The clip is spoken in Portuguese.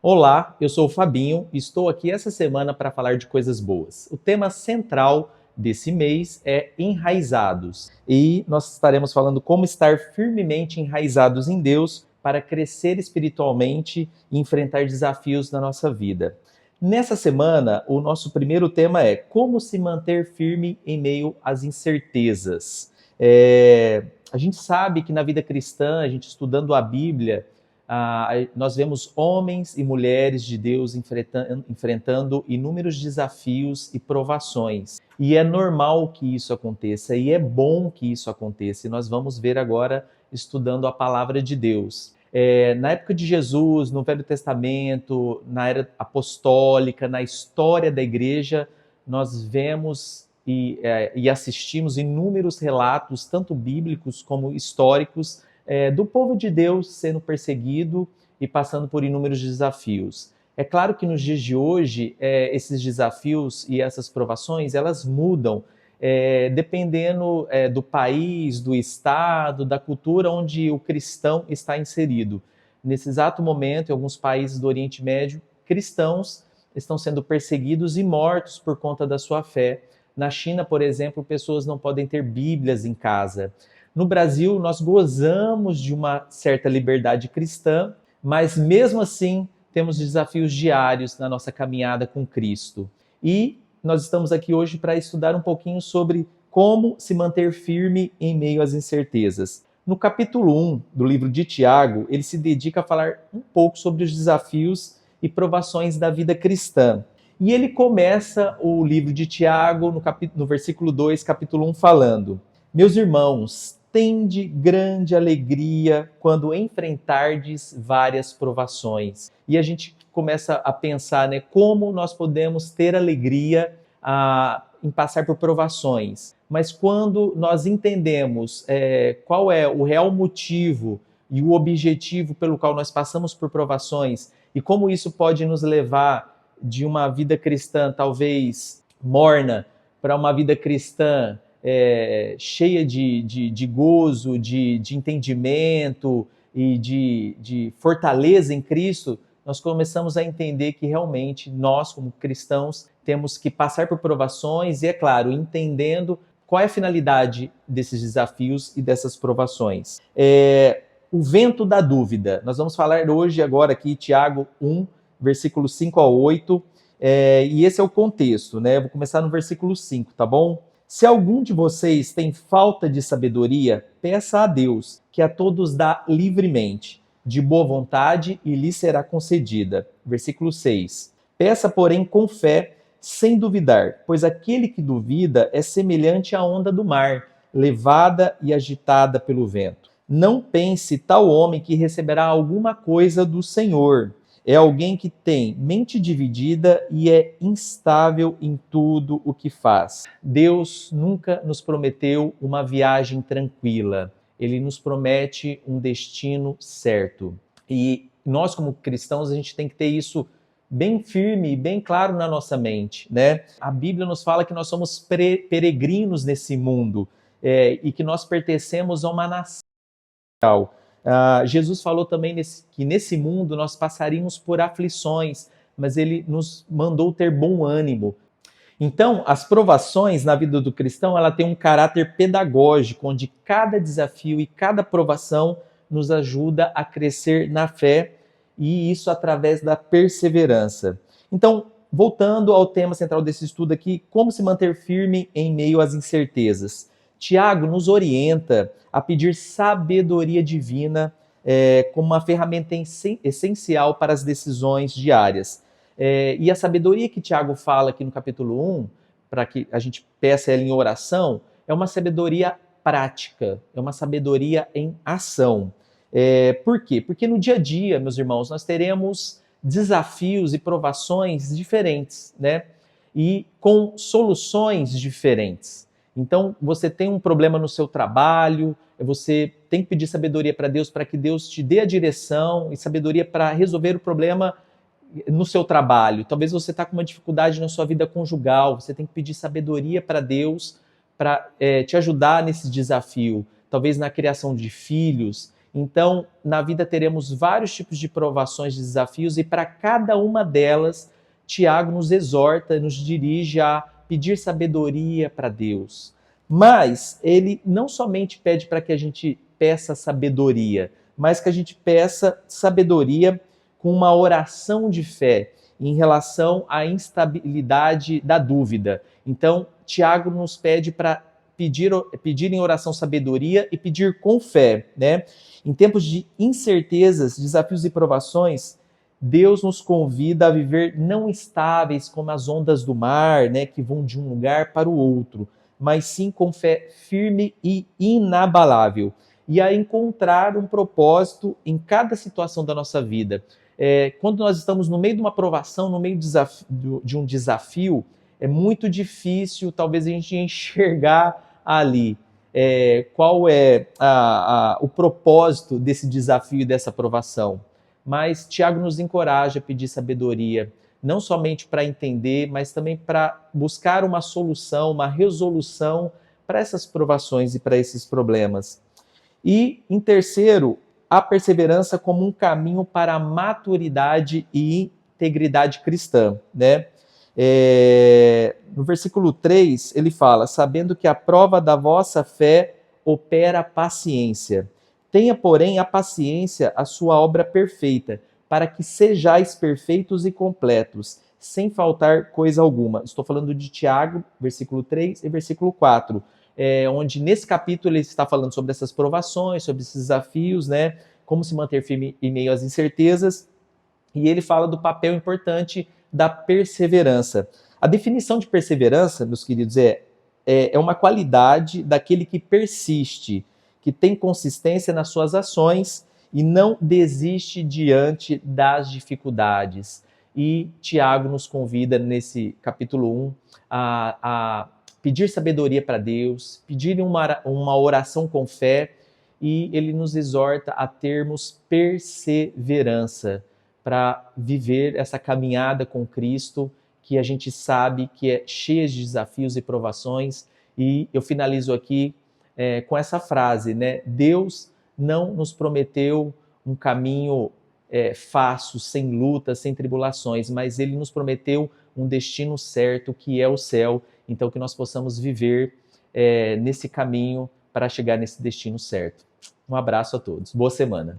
Olá, eu sou o Fabinho e estou aqui essa semana para falar de coisas boas. O tema central desse mês é enraizados e nós estaremos falando como estar firmemente enraizados em Deus para crescer espiritualmente e enfrentar desafios na nossa vida. Nessa semana, o nosso primeiro tema é como se manter firme em meio às incertezas. A gente sabe que na vida cristã, a gente estudando a Bíblia, nós vemos homens e mulheres de Deus enfrentando inúmeros desafios e provações. E é normal que isso aconteça, e é bom que isso aconteça. E nós vamos ver agora, estudando a palavra de Deus. Na época de Jesus, no Velho Testamento, na era apostólica, na história da igreja, nós vemos e assistimos inúmeros relatos, tanto bíblicos como históricos, do povo de Deus sendo perseguido e passando por inúmeros desafios. É claro que nos dias de hoje, esses desafios e essas provações, elas mudam, dependendo do país, do estado, da cultura onde o cristão está inserido. Nesse exato momento, em alguns países do Oriente Médio, cristãos estão sendo perseguidos e mortos por conta da sua fé. Na China, por exemplo, pessoas não podem ter Bíblias em casa. No Brasil, nós gozamos de uma certa liberdade cristã, mas mesmo assim temos desafios diários na nossa caminhada com Cristo. E nós estamos aqui hoje para estudar um pouquinho sobre como se manter firme em meio às incertezas. No capítulo 1 do livro de Tiago, ele se dedica a falar um pouco sobre os desafios e provações da vida cristã. E ele começa o livro de Tiago no versículo 2, capítulo 1, falando: Meus irmãos, tende grande alegria quando enfrentardes várias provações. E a gente começa a pensar, né, como nós podemos ter alegria em passar por provações. Mas quando nós entendemos qual é o real motivo e o objetivo pelo qual nós passamos por provações e como isso pode nos levar de uma vida cristã talvez morna para uma vida cristã cheia de gozo, de entendimento e de fortaleza em Cristo, nós começamos a entender que realmente nós, como cristãos, temos que passar por provações e, é claro, entendendo qual é a finalidade desses desafios e dessas provações. O vento da dúvida. Nós vamos falar hoje, agora aqui, Tiago 1, versículos 5 a 8, e esse é o contexto, né? Eu vou começar no versículo 5, tá bom? Se algum de vocês tem falta de sabedoria, peça a Deus, que a todos dá livremente, de boa vontade, e lhe será concedida. Versículo 6. Peça, porém, com fé, sem duvidar, pois aquele que duvida é semelhante à onda do mar, levada e agitada pelo vento. Não pense tal homem que receberá alguma coisa do Senhor. É alguém que tem mente dividida e é instável em tudo o que faz. Deus nunca nos prometeu uma viagem tranquila. Ele nos promete um destino certo. E nós, como cristãos, a gente tem que ter isso bem firme e bem claro na nossa mente, né? A Bíblia nos fala que nós somos peregrinos nesse mundo e que nós pertencemos a uma nação. Jesus falou também que nesse mundo nós passaríamos por aflições, mas ele nos mandou ter bom ânimo. Então, as provações na vida do cristão, ela tem um caráter pedagógico, onde cada desafio e cada provação nos ajuda a crescer na fé, e isso através da perseverança. Então, voltando ao tema central desse estudo aqui, como se manter firme em meio às incertezas. Tiago nos orienta a pedir sabedoria divina como uma ferramenta essencial para as decisões diárias. E a sabedoria que Tiago fala aqui no capítulo 1, para que a gente peça ela em oração, é uma sabedoria prática, é uma sabedoria em ação. Por quê? Porque no dia a dia, meus irmãos, nós teremos desafios e provações diferentes, né? E com soluções diferentes. Então, você tem um problema no seu trabalho, você tem que pedir sabedoria para Deus, para que Deus te dê a direção e sabedoria para resolver o problema no seu trabalho. Talvez você está com uma dificuldade na sua vida conjugal, você tem que pedir sabedoria para Deus para te ajudar nesse desafio. Talvez na criação de filhos. Então, na vida teremos vários tipos de provações, de desafios, e para cada uma delas, Tiago nos exorta, nos dirige a pedir sabedoria para Deus. Mas ele não somente pede para que a gente peça sabedoria, mas que a gente peça sabedoria com uma oração de fé em relação à instabilidade da dúvida. Então, Tiago nos pede para pedir em oração sabedoria e pedir com fé, né? Em tempos de incertezas, desafios e provações, Deus nos convida a viver não estáveis como as ondas do mar, né, que vão de um lugar para o outro, mas sim com fé firme e inabalável, e a encontrar um propósito em cada situação da nossa vida. Quando nós estamos no meio de uma provação, no meio de um desafio, é muito difícil, talvez, a gente enxergar ali qual é o propósito desse desafio e dessa provação. Mas Tiago nos encoraja a pedir sabedoria, não somente para entender, mas também para buscar uma solução, uma resolução para essas provações e para esses problemas. E, em terceiro, a perseverança como um caminho para a maturidade e integridade cristã, né? No versículo 3, ele fala, sabendo que a prova da vossa fé opera paciência. Tenha, porém, a paciência a sua obra perfeita, para que sejais perfeitos e completos, sem faltar coisa alguma. Estou falando de Tiago, versículo 3 e versículo 4, onde nesse capítulo ele está falando sobre essas provações, sobre esses desafios, né? Como se manter firme em meio às incertezas, e ele fala do papel importante da perseverança. A definição de perseverança, meus queridos, é uma qualidade daquele que persiste, que tem consistência nas suas ações e não desiste diante das dificuldades. E Tiago nos convida, nesse capítulo 1, a pedir sabedoria para Deus, pedir uma oração com fé, e ele nos exorta a termos perseverança para viver essa caminhada com Cristo, que a gente sabe que é cheia de desafios e provações. E eu finalizo aqui com essa frase, né? Deus não nos prometeu um caminho fácil, sem lutas, sem tribulações, mas Ele nos prometeu um destino certo, que é o céu. Então, que nós possamos viver nesse caminho para chegar nesse destino certo. Um abraço a todos. Boa semana.